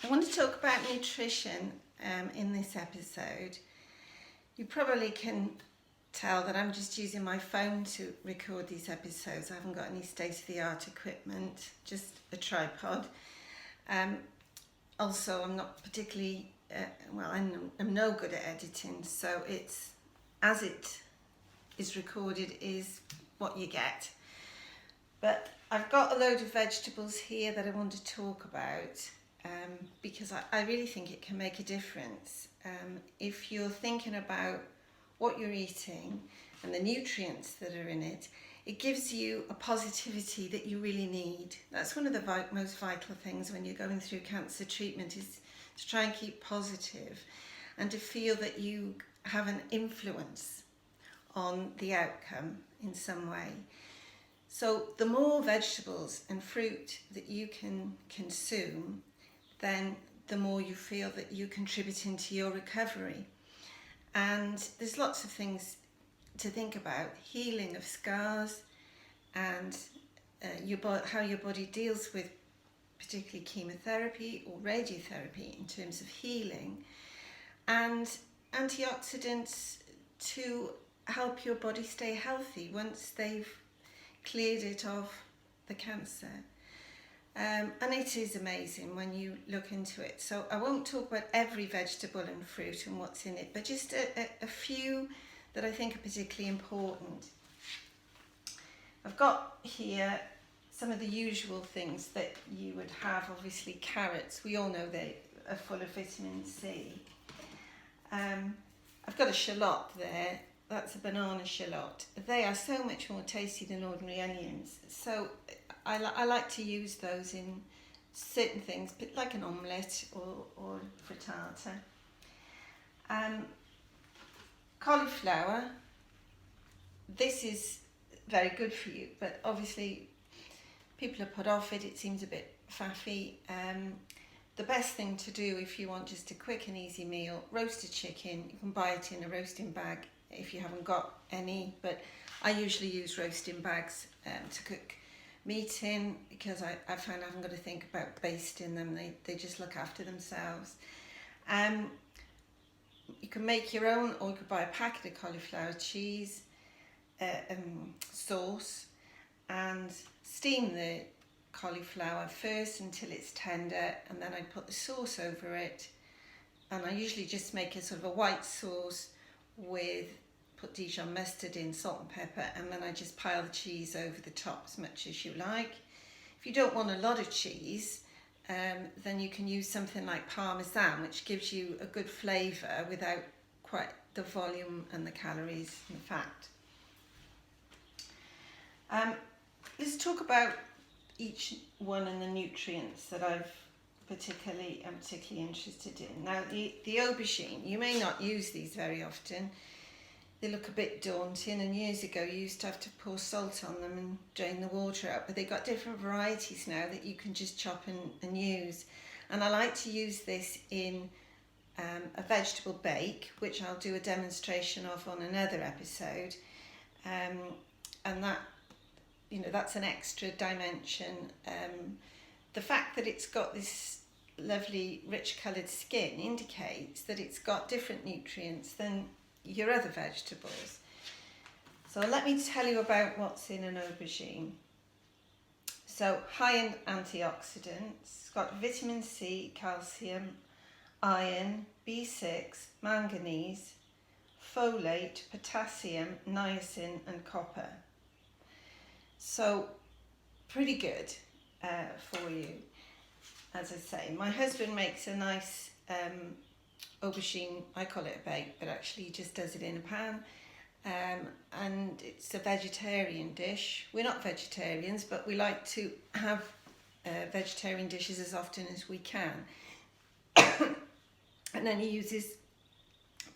I want to talk about nutrition in this episode. You probably can tell that I'm just using my phone to record these episodes. I haven't got any state-of-the-art equipment, just a tripod. Also, I'm not particularly, I'm no good at editing, so it's as it is recorded is what you get. But I've got a load of vegetables here that I want to talk about because I really think it can make a difference. If you're thinking about what you're eating and the nutrients that are in it, it gives you a positivity that you really need. That's one of the most vital things when you're going through cancer treatment, is to try and keep positive and to feel that you have an influence on the outcome in some way. So the more vegetables and fruit that you can consume, then the more you feel that you're contributing to your recovery. And there's lots of things to think about: healing of scars and how your body deals with particularly chemotherapy or radiotherapy in terms of healing, and antioxidants to help your body stay healthy once they've cleared it of the cancer. And it is amazing when you look into it. So I won't talk about every vegetable and fruit and what's in it, but just a few that I think are particularly important. I've got here some of the usual things that you would have. Obviously carrots, we all know they are full of vitamin C. I've got a shallot there. That's a banana shallot. They are so much more tasty than ordinary onions. So I like to use those in certain things, but like an omelette or frittata. Cauliflower. This is very good for you, but obviously people are put off it. It seems a bit faffy. The best thing to do if you want just a quick and easy meal: roasted chicken. You can buy it in a roasting bag if you haven't got any, but I usually use roasting bags to cook meat in, because I find I haven't got to think about basting them. They just look after themselves. You can make your own, or you could buy a packet of cauliflower cheese sauce and steam the cauliflower first until it's tender, and then I put the sauce over it. And I usually just make a sort of a white sauce put Dijon mustard in, salt and pepper, and then I just pile the cheese over the top as much as you like. If you don't want a lot of cheese, then you can use something like Parmesan, which gives you a good flavour without quite the volume and the calories and the fat. Let's talk about each one and the nutrients that I'm particularly interested in. Now, the aubergine, you may not use these very often. They look a bit daunting, and years ago you used to have to pour salt on them and drain the water out, but they've got different varieties now that you can just chop and use. And I like to use this in a vegetable bake, which I'll do a demonstration of on another episode. And that, that's an extra dimension. The fact that it's got this lovely rich coloured skin indicates that it's got different nutrients than your other vegetables. So let me tell you about what's in an aubergine. So high in antioxidants, it's got vitamin C, calcium, iron, B6, manganese, folate, potassium, niacin and copper. So pretty good for you, as I say. My husband makes a nice aubergine, I call it a bake, but actually he just does it in a pan, and it's a vegetarian dish. We're not vegetarians, but we like to have vegetarian dishes as often as we can. And then he uses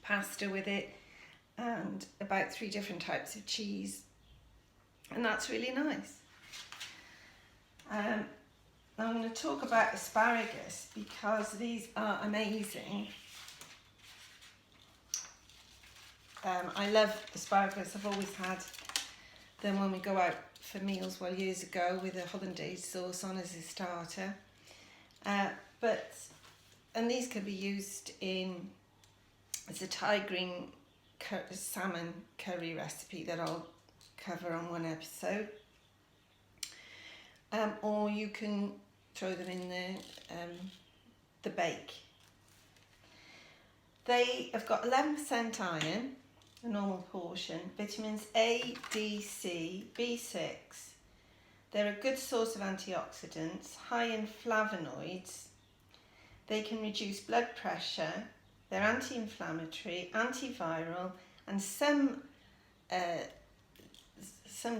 pasta with it and about 3 different types of cheese, and that's really nice. Now I'm going to talk about asparagus, because these are amazing. I love asparagus. I've always had them when we go out for meals, years ago, with a hollandaise sauce on as a starter. But and these can be used in, as a Thai green salmon curry recipe that I'll cover on one episode. Or you can throw them in the bake. They have got 11% iron, a normal portion, vitamins A, D, C, B6. They're a good source of antioxidants, high in flavonoids. They can reduce blood pressure. They're anti-inflammatory, antiviral, and some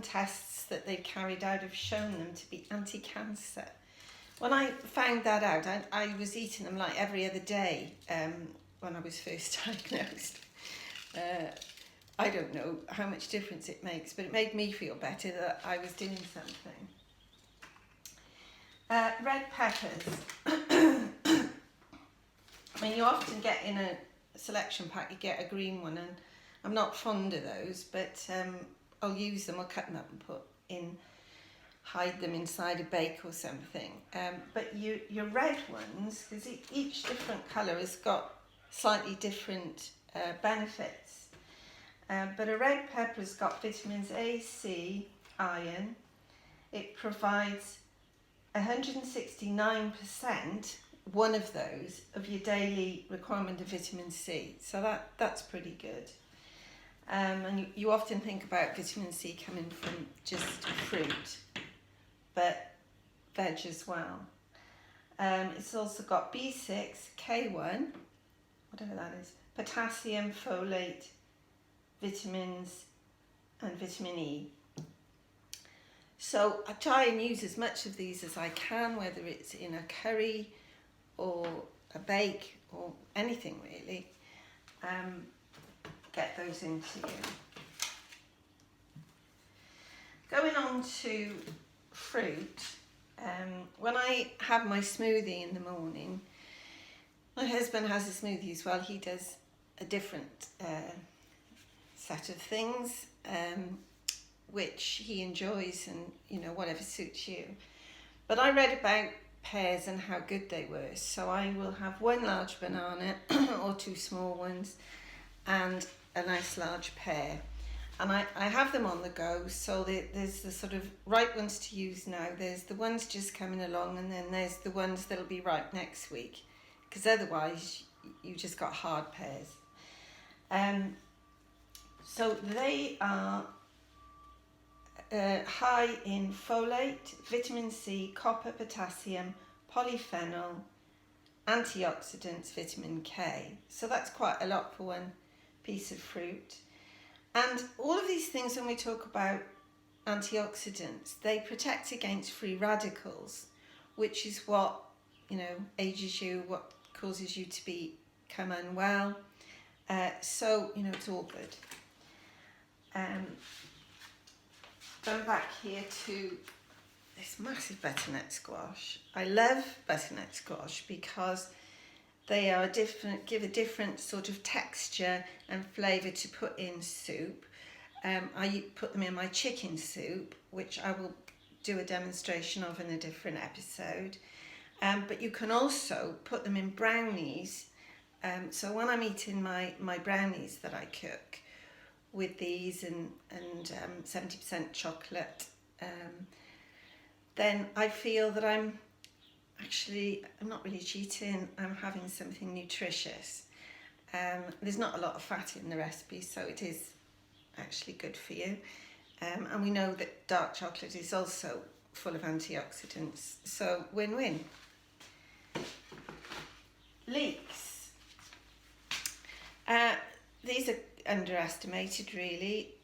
tests that they've carried out have shown them to be anti-cancer. When I found that out, I was eating them like every other day when I was first diagnosed. I don't know how much difference it makes, but it made me feel better that I was doing something. Red peppers. I mean, you often get in a selection pack, you get a green one, and I'm not fond of those, but I'll use them, I'll cut them up and hide them inside a bake or something. But your red ones, because each different colour has got slightly different benefits. But a red pepper has got vitamins A, C, iron. It provides 169%, one of those, of your daily requirement of vitamin C. So that's pretty good. And you often think about vitamin C coming from just fruit, but veg as well. It's also got B6, K1, whatever that is, potassium, folate, vitamins, and vitamin E. So I try and use as much of these as I can, whether it's in a curry or a bake or anything really. Get those into you. Going on to fruit, when I have my smoothie in the morning, my husband has a smoothie as well. He does a different set of things which he enjoys, and whatever suits you. But I read about pears and how good they were, so I will have one large banana or two small ones and a nice large pear, and I have them on the go. So there's the sort of ripe ones to use now, there's the ones just coming along, and then there's the ones that'll be ripe next week, because otherwise you just got hard pears. So they are high in folate, vitamin C, copper, potassium, polyphenol, antioxidants, vitamin K. So that's quite a lot for one piece of fruit. And all of these things, when we talk about antioxidants, they protect against free radicals, which is what ages you, what causes you to become unwell. So it's all good. Going back here to this massive butternut squash. I love butternut squash because they are give a different sort of texture and flavour to put in soup. I put them in my chicken soup, which I will do a demonstration of in a different episode. But you can also put them in brownies. So when I'm eating my brownies that I cook with these and 70% chocolate, then I feel that I'm not really cheating, I'm having something nutritious. There's not a lot of fat in the recipe, so it is actually good for you. And we know that dark chocolate is also full of antioxidants, so win-win. Leeks. These are underestimated really.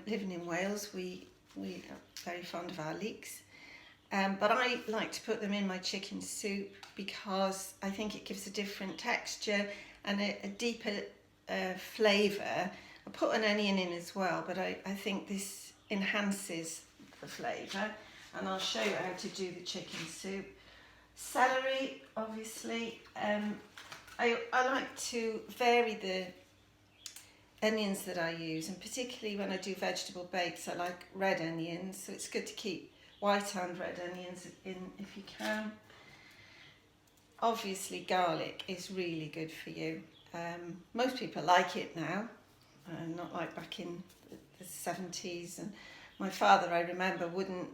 Living in Wales, we are very fond of our leeks. But I like to put them in my chicken soup because I think it gives a different texture and a deeper flavour. I put an onion in as well, but I think this enhances the flavour, and I'll show you how to do the chicken soup. Celery, obviously. I like to vary the onions that I use, and particularly when I do vegetable bakes, I like red onions, so it's good to keep white and red onions in if you can. obviously garlic is really good for you. Most people like it now, not like back in the 70s. And my father, I remember, wouldn't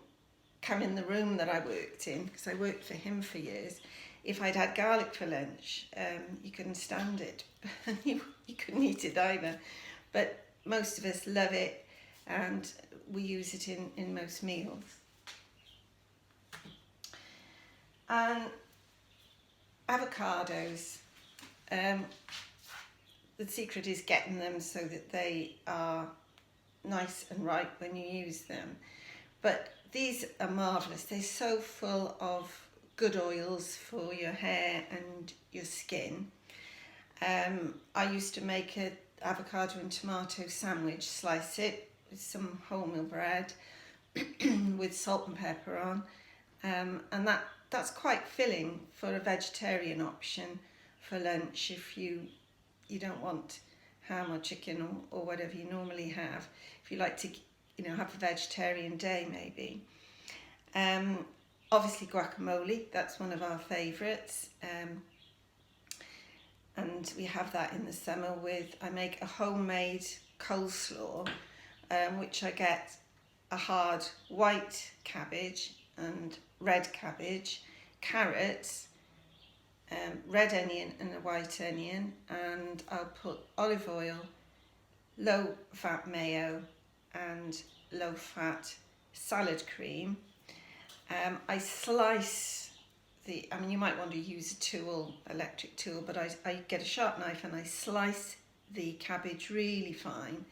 come in the room that I worked in, because I worked for him for years. If I'd had garlic for lunch, you couldn't stand it. you couldn't eat it either. But most of us love it, and we use it in most meals. And avocados, the secret is getting them so that they are nice and ripe when you use them. But these are marvellous. They're so full of good oils for your hair and your skin. I used to make an avocado and tomato sandwich, slice it with some wholemeal bread with salt and pepper on, and that's quite filling for a vegetarian option for lunch if you don't want ham or chicken or whatever you normally have. If you like to have a vegetarian day maybe. Obviously guacamole, that's one of our favourites. And we have that in the summer I make a homemade coleslaw, which I get a hard white cabbage and red cabbage, carrots, red onion and a white onion, and I'll put olive oil, low fat mayo and low fat salad cream. I slice you might want to use a tool, electric tool, but I get a sharp knife and I slice the cabbage really fine,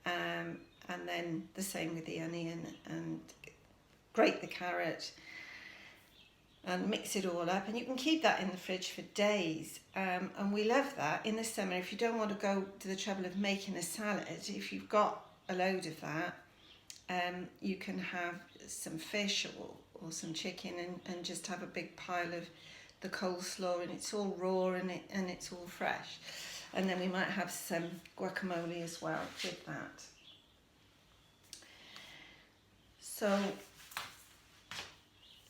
and then the same with the onion, and grate the carrot and mix it all up, and you can keep that in the fridge for days. And we love that in the summer. If you don't want to go to the trouble of making a salad, if you've got a load of that, you can have some fish or some chicken and just have a big pile of the coleslaw, and it's all raw and it's all fresh. And then we might have some guacamole as well with that. So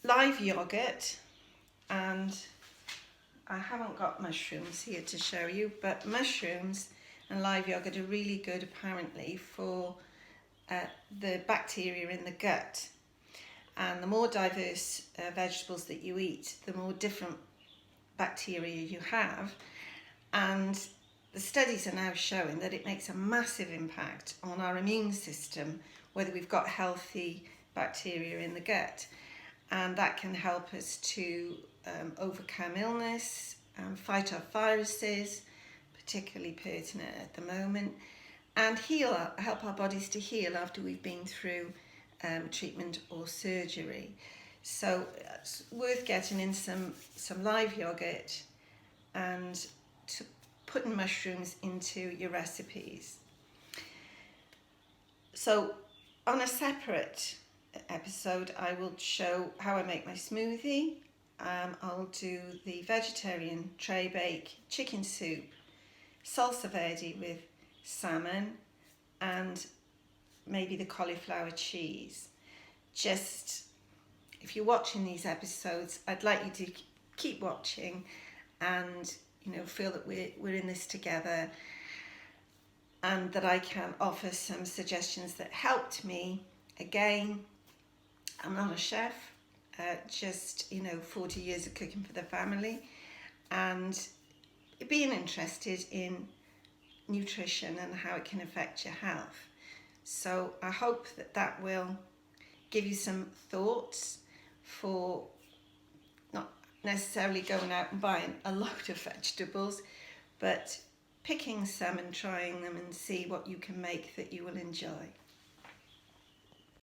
live yogurt, and I haven't got mushrooms here to show you, but mushrooms and live yogurt are really good apparently for the bacteria in the gut. And the more diverse vegetables that you eat, the more different bacteria you have. And the studies are now showing that it makes a massive impact on our immune system, whether we've got healthy bacteria in the gut. And that can help us to overcome illness, fight off viruses, particularly pertinent at the moment, and help our bodies to heal after we've been through treatment or surgery. So it's worth getting in some live yogurt and putting mushrooms into your recipes. So on a separate episode, I will show how I make my smoothie. I'll do the vegetarian tray bake chicken soup, salsa verde with salmon, and maybe the cauliflower cheese. Just, if you're watching these episodes, I'd like you to keep watching and feel that we're in this together, and that I can offer some suggestions that helped me. Again, I'm not a chef, just 40 years of cooking for the family and being interested in nutrition and how it can affect your health. So I hope that will give you some thoughts for not necessarily going out and buying a load of vegetables, but picking some and trying them and see what you can make that you will enjoy.